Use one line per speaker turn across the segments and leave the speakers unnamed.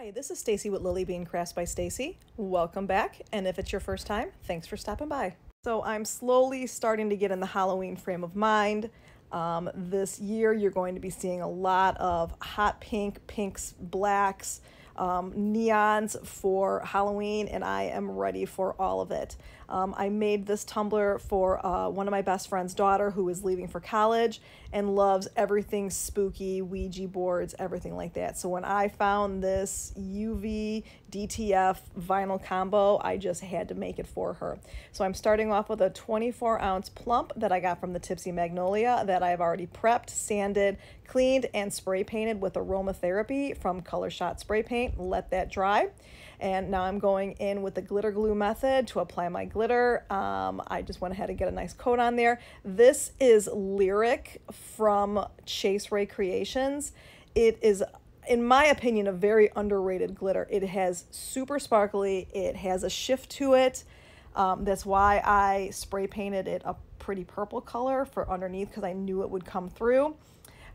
Hi, this is Stacy with Lily Bean Crafts by Stacy. Welcome back, and if it's your first time, thanks for stopping by. So I'm slowly starting to get in the Halloween frame of mind. This year you're going to be seeing a lot of hot pinks, blacks, neons for Halloween, and I am ready for all of it. I made this tumbler for one of my best friend's daughter who is leaving for college and loves everything spooky, Ouija boards, everything like that. So when I found this UV Dtf vinyl combo, I just had to make it for her. So I'm starting off with a 24-ounce PLUMP that I got from the Tipsy Magnolia that I've already prepped, sanded, cleaned, and spray painted with aromatherapy from Color Shot Spray Paint. Let that dry. And now I'm going in with the glitter glue method to apply my glitter. I just went ahead and get a nice coat on there. This is Lyric from Chase Ray Creations. It is, in my opinion, a very underrated glitter. It has super sparkly. It has a shift to it. That's why I spray painted it a pretty purple color for underneath, because I knew it would come through.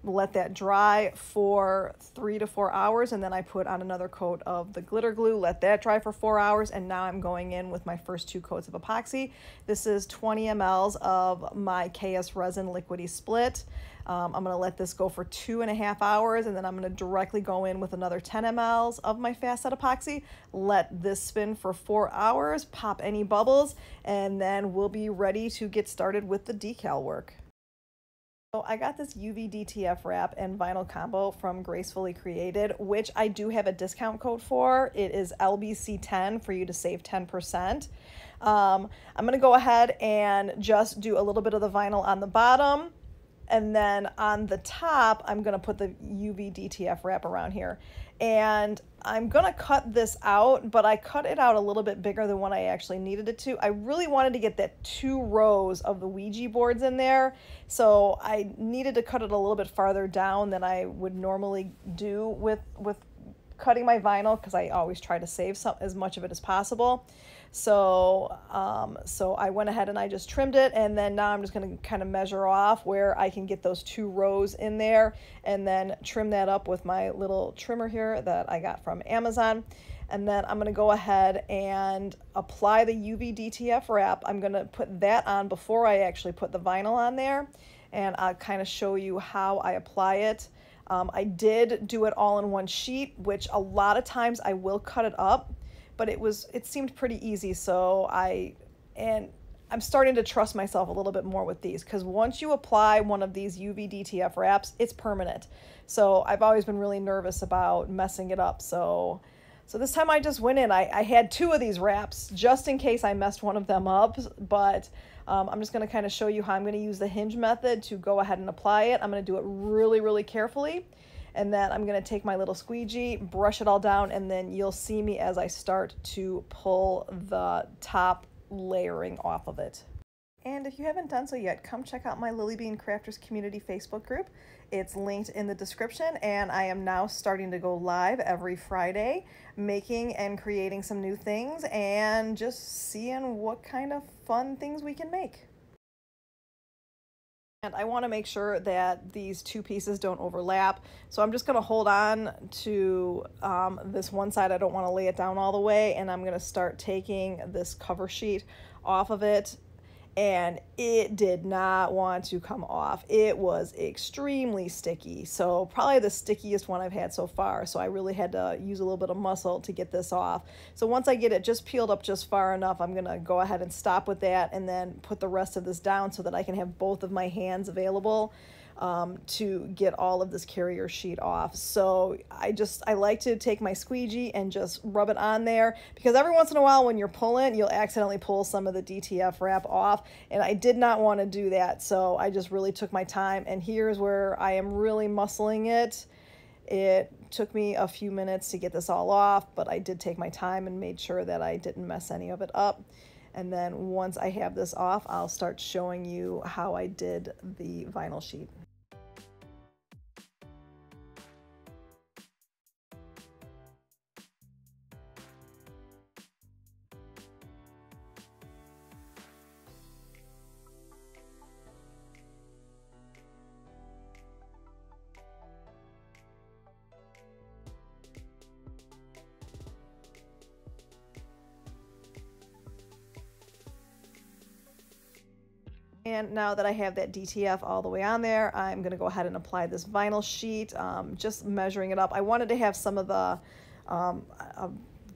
Let that dry for 3 to 4 hours, and then I put on another coat of the glitter glue, let that dry for 4 hours, and now I'm going in with my first 2 coats of epoxy. This is 20 mLs of my KS Resin Liquidy Split. I'm going to let this go for 2.5 hours, and then I'm going to directly go in with another 10 mLs of my fast set epoxy. Let this spin for 4 hours, pop any bubbles, and then we'll be ready to get started with the decal work. So I got this UV Dtf Wrap and vinyl combo from Gracefully Created, which I do have a discount code for. It is LBC10 for you to save 10%. I'm going to go ahead and just do a little bit of the vinyl on the bottom, and then on the top, I'm going to put the UV Dtf Wrap around here. And I'm going to cut this out, but I cut it out a little bit bigger than what I actually needed it to. I really wanted to get that 2 rows of the Ouija boards in there, so I needed to cut it a little bit farther down than I would normally do with cutting my vinyl, because I always try to save as much of it as possible. So I went ahead and I just trimmed it, and then now I'm just going to kind of measure off where I can get those 2 rows in there, and then trim that up with my little trimmer here that I got from Amazon. And then I'm going to go ahead and apply the UV Dtf Wrap. I'm going to put that on before I actually put the vinyl on there, and I'll kind of show you how I apply it. I did do it all in one sheet, which a lot of times I will cut it up, but it seemed pretty easy. So I'm starting to trust myself a little bit more with these, because once you apply one of these UV Dtf wraps, it's permanent. So I've always been really nervous about messing it up. So this time I just went in. I had 2 of these wraps just in case I messed one of them up, but I'm just going to kind of show you how I'm going to use the hinge method to go ahead and apply it. I'm going to do it really, really carefully. And then I'm going to take my little squeegee, brush it all down, and then you'll see me as I start to pull the top layering off of it. And if you haven't done so yet, come check out my Lily Bean Crafters Community Facebook group. It's linked in the description, and I am now starting to go live every Friday, making and creating some new things and just seeing what kind of fun things we can make. And I want to make sure that these 2 pieces don't overlap. So I'm just going to hold on to this one side. I don't want to lay it down all the way. And I'm going to start taking this cover sheet off of it. And it did not want to come off. It was extremely sticky. So probably the stickiest one I've had so far. So I really had to use a little bit of muscle to get this off. So once I get it just peeled up just far enough, I'm gonna go ahead and stop with that and then put the rest of this down so that I can have both of my hands available to get all of this carrier sheet off. So I like to take my squeegee and just rub it on there, because every once in a while when you're pulling, you'll accidentally pull some of the DTF wrap off, and I did not want to do that. So I just really took my time, and here's where I am really muscling it. It took me a few minutes to get this all off, but I did take my time and made sure that I didn't mess any of it up. And then once I have this off, I'll start showing you how I did the vinyl sheet. And now that I have that DTF all the way on there, I'm going to go ahead and apply this vinyl sheet, just measuring it up. I wanted to have some of the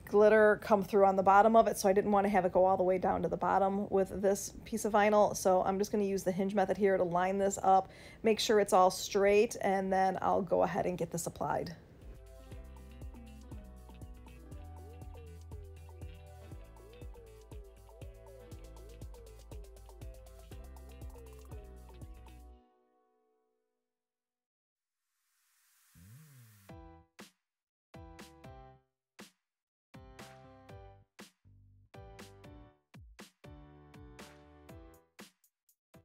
glitter come through on the bottom of it, so I didn't want to have it go all the way down to the bottom with this piece of vinyl. So I'm just going to use the hinge method here to line this up, make sure it's all straight, and then I'll go ahead and get this applied.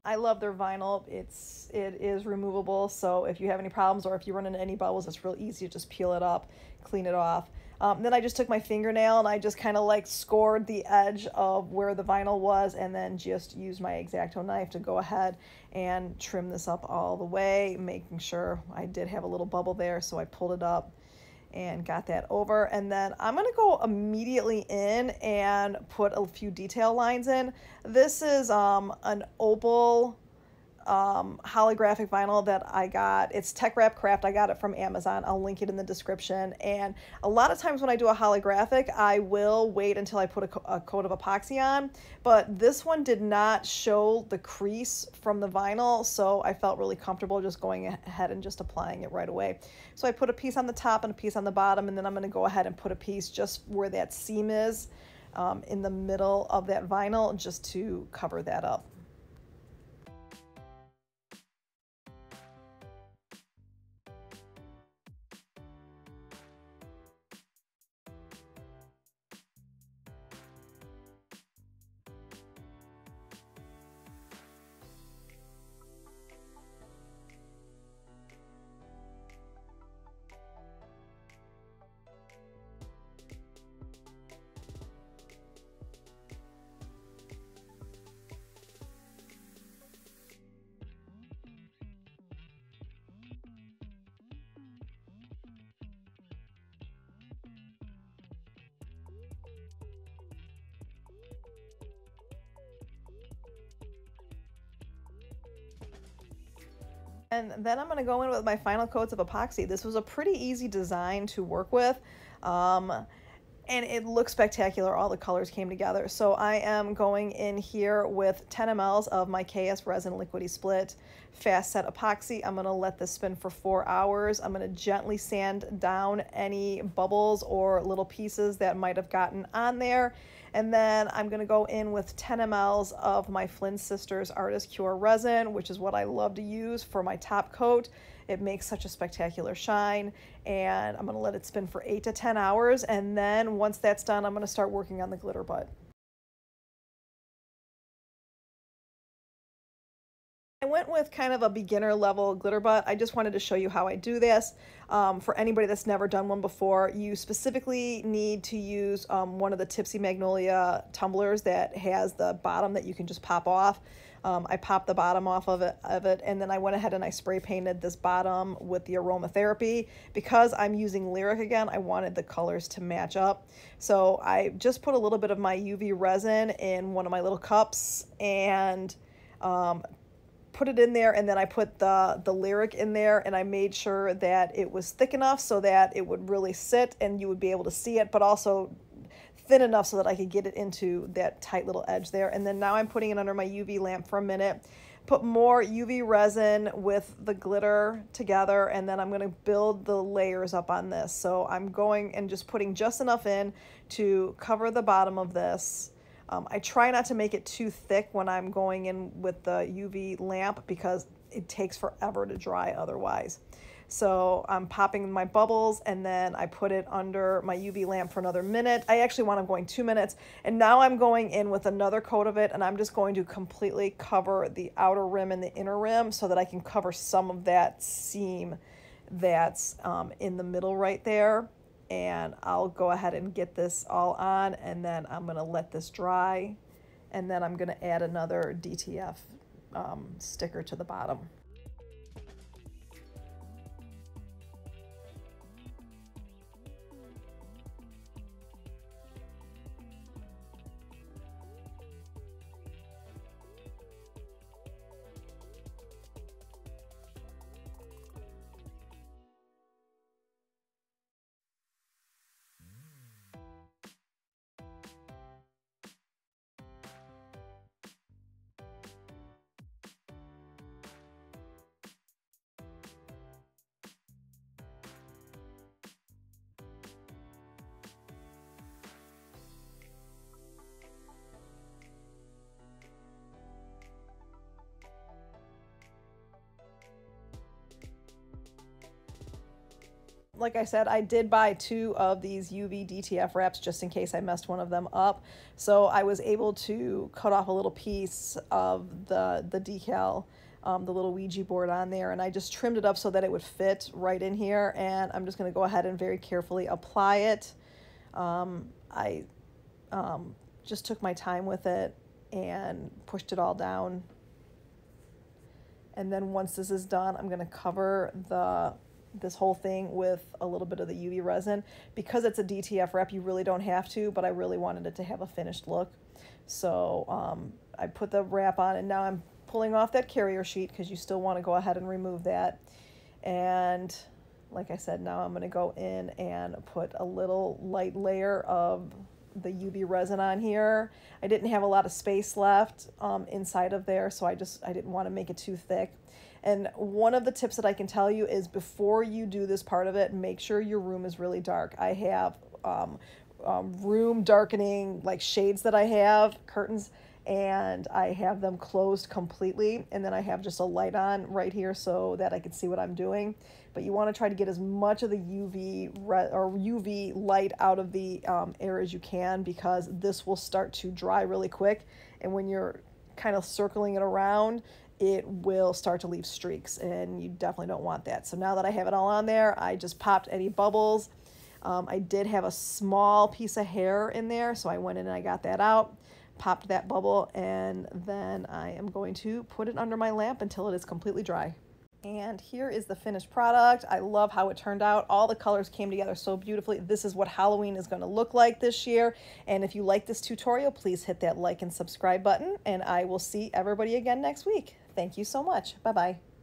I love their vinyl. It is removable, so if you have any problems or if you run into any bubbles, it's real easy to just peel it up, clean it off. Then I just took my fingernail and I just kind of like scored the edge of where the vinyl was, and then just used my X-Acto knife to go ahead and trim this up all the way, making sure I did have a little bubble there, so I pulled it up and got that over. And then I'm going to go immediately in and put a few detail lines in. This is an opal holographic vinyl that I got. It's Tech Wrap Craft. I got it from Amazon. I'll link it in the description. And a lot of times when I do a holographic, I will wait until I put a coat of epoxy on, but this one did not show the crease from the vinyl, so I felt really comfortable just going ahead and just applying it right away. So I put a piece on the top and a piece on the bottom, and then I'm going to go ahead and put a piece just where that seam is in the middle of that vinyl, just to cover that up. And then I'm going to go in with my final coats of epoxy. This was a pretty easy design to work with, and it looks spectacular. All the colors came together. So I am going in here with 10 mLs of my KS Resin Liquidy Split Fast Set Epoxy. I'm going to let this spin for 4 hours. I'm going to gently sand down any bubbles or little pieces that might have gotten on there. And then I'm going to go in with 10 mLs of my Flynn Sisters Artist Cure resin, which is what I love to use for my top coat. It makes such a spectacular shine, and I'm going to let it spin for 8 to 10 hours. And then once that's done, I'm going to start working on the glitter butt. I went with kind of a beginner level glitter butt. I just wanted to show you how I do this. For anybody that's never done one before, you specifically need to use one of the Tipsy Magnolia tumblers that has the bottom that you can just pop off. I popped the bottom off of it, and then I went ahead and I spray painted this bottom with the aromatherapy. Because I'm using Lyric again, I wanted the colors to match up. So I just put a little bit of my UV resin in one of my little cups and put it in there, and then I put the Lyric in there, and I made sure that it was thick enough so that it would really sit and you would be able to see it, but also thin enough so that I could get it into that tight little edge there. And then now I'm putting it under my UV lamp for a minute, put more UV resin with the glitter together, and then I'm going to build the layers up on this. So I'm going and just putting just enough in to cover the bottom of this. I try not to make it too thick when I'm going in with the UV lamp because it takes forever to dry otherwise. So I'm popping my bubbles, and then I put it under my UV lamp for another minute. I actually want them going 2 minutes. And now I'm going in with another coat of it, and I'm just going to completely cover the outer rim and the inner rim so that I can cover some of that seam that's in the middle right there. And I'll go ahead and get this all on, and then I'm going to let this dry, and then I'm going to add another DTF sticker to the bottom. like I said, I did buy 2 of these UV Dtf wraps just in case I messed one of them up. So I was able to cut off a little piece of the decal, the little Ouija board on there, and I just trimmed it up so that it would fit right in here. And I'm just going to go ahead and very carefully apply it. I just took my time with it and pushed it all down. And then once this is done, I'm going to cover this whole thing with a little bit of the UV resin. Because it's a DTF wrap, you really don't have to, but I really wanted it to have a finished look. So I put the wrap on, and now I'm pulling off that carrier sheet because you still want to go ahead and remove that. And like I said, now I'm going to go in and put a little light layer of the UV resin on here. I didn't have a lot of space left inside of there, so I didn't want to make it too thick. And one of the tips that I can tell you is before you do this part of it, make sure your room is really dark. I have room darkening, like shades that I have, curtains, and I have them closed completely, and then I have just a light on right here so that I can see what I'm doing. But you want to try to get as much of the UV light out of the air as you can, because this will start to dry really quick, and when you're kind of circling it around, it will start to leave streaks, and you definitely don't want that. So now that I have it all on there, I just popped any bubbles. I did have a small piece of hair in there, so I went in and I got that out, popped that bubble, and then I am going to put it under my lamp until it is completely dry. And here is the finished product. I love how it turned out. All the colors came together so beautifully. This is what Halloween is going to look like this year. And if you like this tutorial, please hit that like and subscribe button, and I will see everybody again next week. Thank you so much. Bye-bye.